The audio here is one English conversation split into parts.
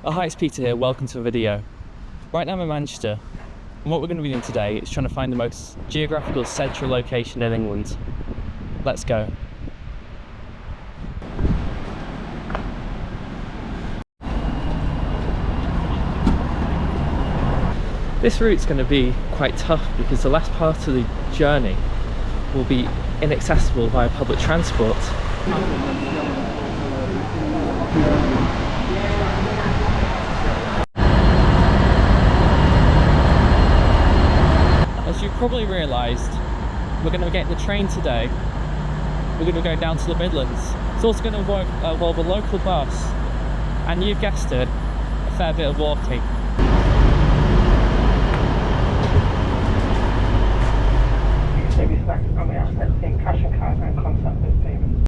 Oh, hi, it's Peter here, welcome to a video. Right now I'm in Manchester, and what we're going to be doing today is trying to find the most geographical central location in England. Let's go. This route's going to be quite tough because the last part of the journey will be inaccessible via public transport. As you probably realised, we're going to be getting the train today. We're going to go down to the Midlands. It's also going to involve a local bus, and you've guessed it, a fair bit of walking. And we ask that in cash and card and contactless payment.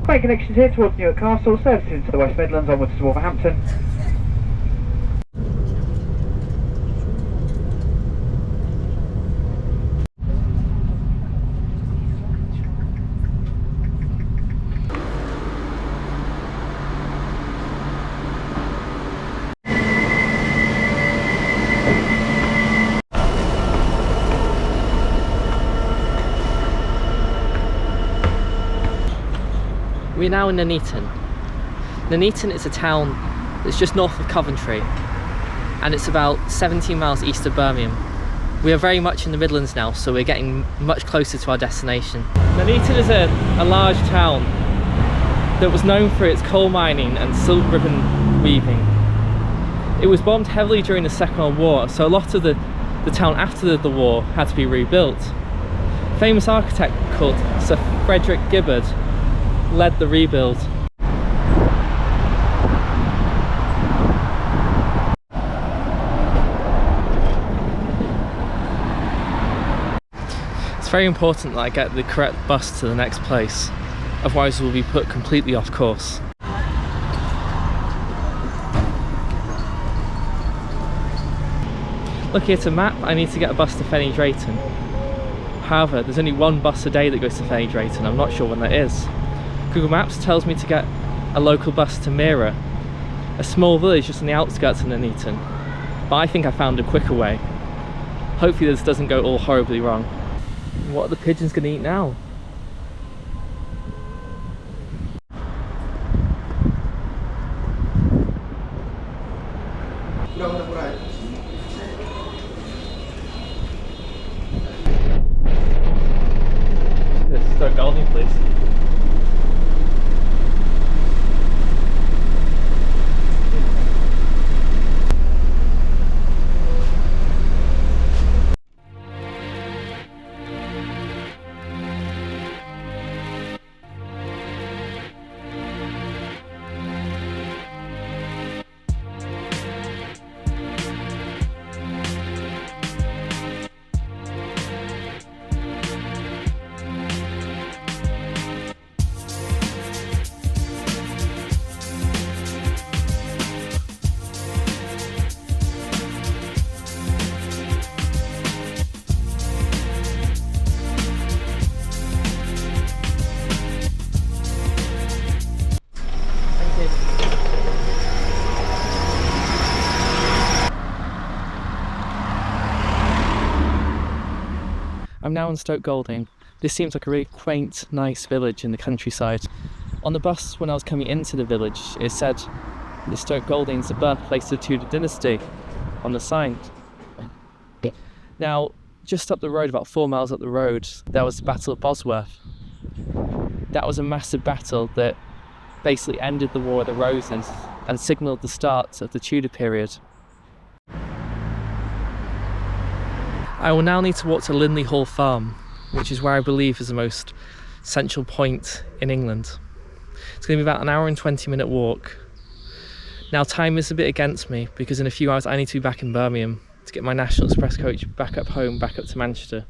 Train connections here towards Newark Castle, services into the West Midlands onwards to Wolverhampton. We're now in Nuneaton. Nuneaton is a town that's just north of Coventry, and it's about 17 miles east of Birmingham. We are very much in the Midlands now, so we're getting much closer to our destination. Nuneaton is a large town that was known for its coal mining and silk ribbon weaving. It was bombed heavily during the Second World War, so a lot of the town after the war had to be rebuilt. A famous architect called Sir Frederick Gibbard led the rebuild. It's very important that I get the correct bus to the next place, otherwise we'll be put completely off course. Looking at a map, I need to get a bus to Fenny Drayton. However, there's only one bus a day that goes to Fenny Drayton. I'm not sure when that is. Google Maps tells me to get a local bus to Mira, a small village just on the outskirts of Nuneaton, but I think I found a quicker way. Hopefully this doesn't go all horribly wrong. What are the pigeons going to eat now? Start Golding, please. I'm now in Stoke Golding. This seems like a really quaint, nice village in the countryside. On the bus when I was coming into the village, it said that Stoke Golding is the birthplace of the Tudor dynasty on the sign. Now, just up the road, about 4 miles up the road, there was the Battle of Bosworth. That was a massive battle that basically ended the War of the Roses and signalled the start of the Tudor period. I will now need to walk to Lindley Hall Farm, which is where I believe is the most central point in England. It's going to be about an hour and 20-minute walk. Now time is a bit against me because in a few hours I need to be back in Birmingham to get my National Express coach back up home, back up to Manchester.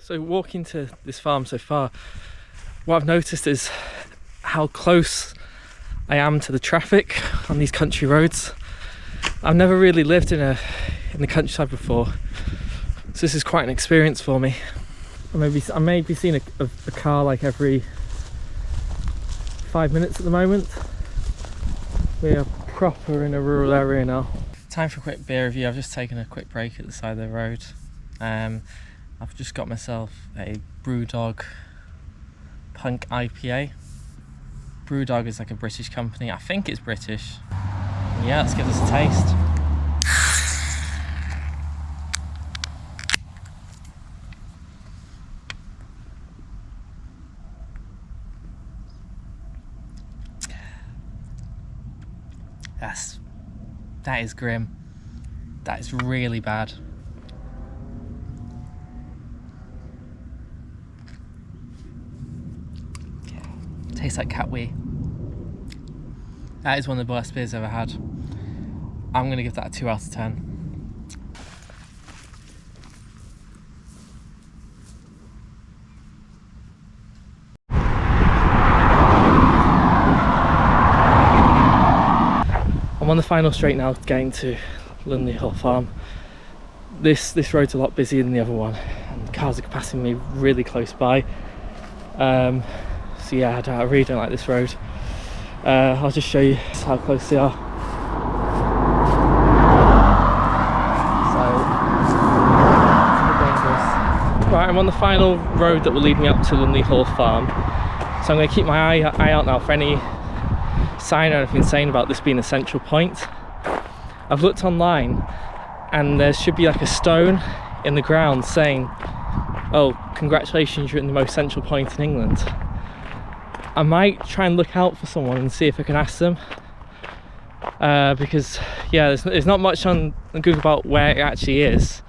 So walking to this farm so far, what I've noticed is how close I am to the traffic on these country roads. I've never really lived in the countryside before, so this is quite an experience for me. I may be seeing a car like every 5 minutes at the moment. We are proper in a rural area now. Time for a quick beer review. I've just taken a quick break at the side of the road. I've just got myself a Brewdog Punk IPA. Brewdog is like a British company. I think it's British. Yeah, let's give this a taste. That is grim. That is really bad. Tastes like cat wee. That is one of the worst beers I've ever had. I'm going to give that a 2 out of 10. I'm on the final straight now, getting to Linley Hill Farm. This road's a lot busier than the other one, and cars are passing me really close by. So yeah, I really don't like this road. I'll just show you how close they are. So, it's a bit dangerous. Right, I'm on the final road that will lead me up to Linley Hill Farm. So I'm going to keep my eye out now for any sign or anything saying about this being a central point. I've looked online and there should be like a stone in the ground saying, oh, congratulations, you're in the most central point in England. I might try and look out for someone and see if I can ask them, because yeah, there's not much on Google about where it actually is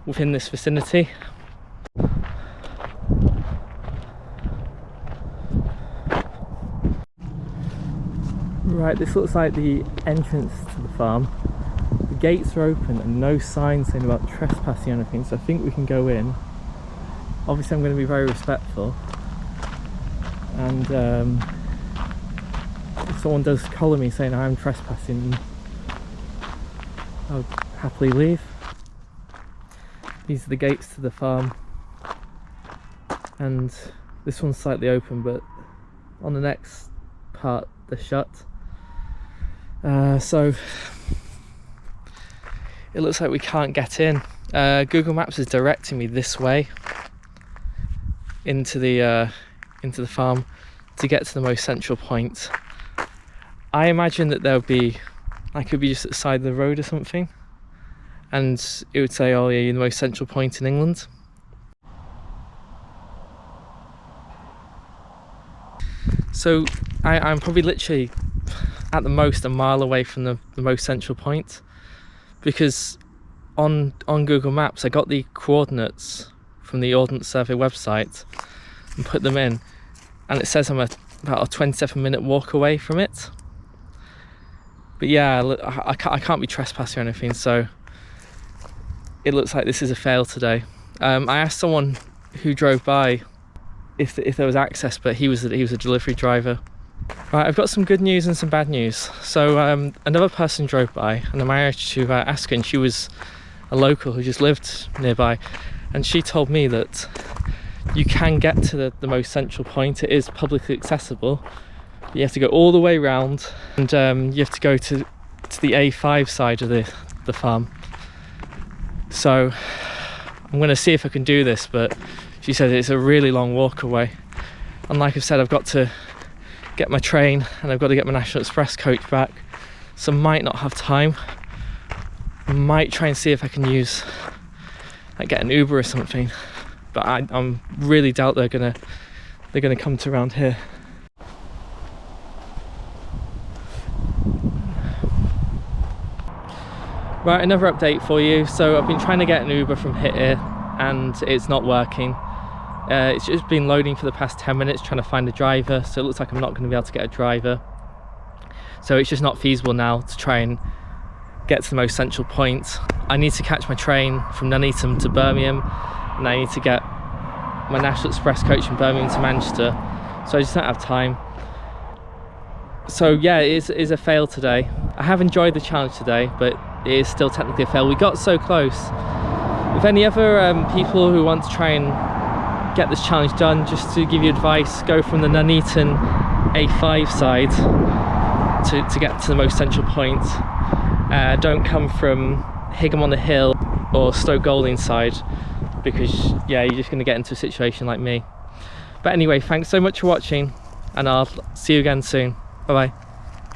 within this vicinity. Right, this looks like the entrance to the farm. The gates are open and no sign saying about trespassing or anything, so I think we can go in. Obviously I'm going to be very respectful, and if someone does collar me saying I'm trespassing, I'll happily leave. These are the gates to the farm, and this one's slightly open, but on the next part they're shut. So it looks like we can't get in. Google Maps is directing me this way into the farm to get to the most central point. I imagine that there would be, like, it could be just at the side of the road or something, and it would say, oh yeah, you're the most central point in England. So I'm probably literally at the most a mile away from the most central point, because on Google Maps I got the coordinates from the Ordnance Survey website and put them in, and it says I'm about a 27-minute walk away from it. But yeah, I can't be trespassing or anything, so it looks like this is a fail today. I asked someone who drove by if there was access, but he was a delivery driver. Right, I've got some good news and some bad news. So another person drove by and I managed to ask her, and she was a local who just lived nearby, and she told me that you can get to the most central point. It is publicly accessible. You have to go all the way around, and you have to go to the A5 side of the farm. So I'm going to see if I can do this, but she said it's a really long walk away, and like I've said, I've got to get my train and I've got to get my National Express coach back, so might not have time. I might try and see if I can use, like, get an Uber or something, but I'm really doubt they're gonna come to around here. Right, another update for you. So I've been trying to get an Uber from here and it's not working. It's just been loading for the past 10 minutes trying to find a driver, so it looks like I'm not going to be able to get a driver. So it's just not feasible now to try and get to the most central point. I need to catch my train from Nuneaton to Birmingham, and I need to get my National Express coach from Birmingham to Manchester, so I just don't have time. So yeah, it is a fail today. I have enjoyed the challenge today, but it is still technically a fail. We got so close. If any other people who want to try and get this challenge done, just to give you advice, go from the Nuneaton A5 side to get to the most central point. Don't come from Higham on the Hill or Stoke Golding side, because yeah, you're just going to get into a situation like me. But anyway, thanks so much for watching, and I'll see you again soon. Bye bye.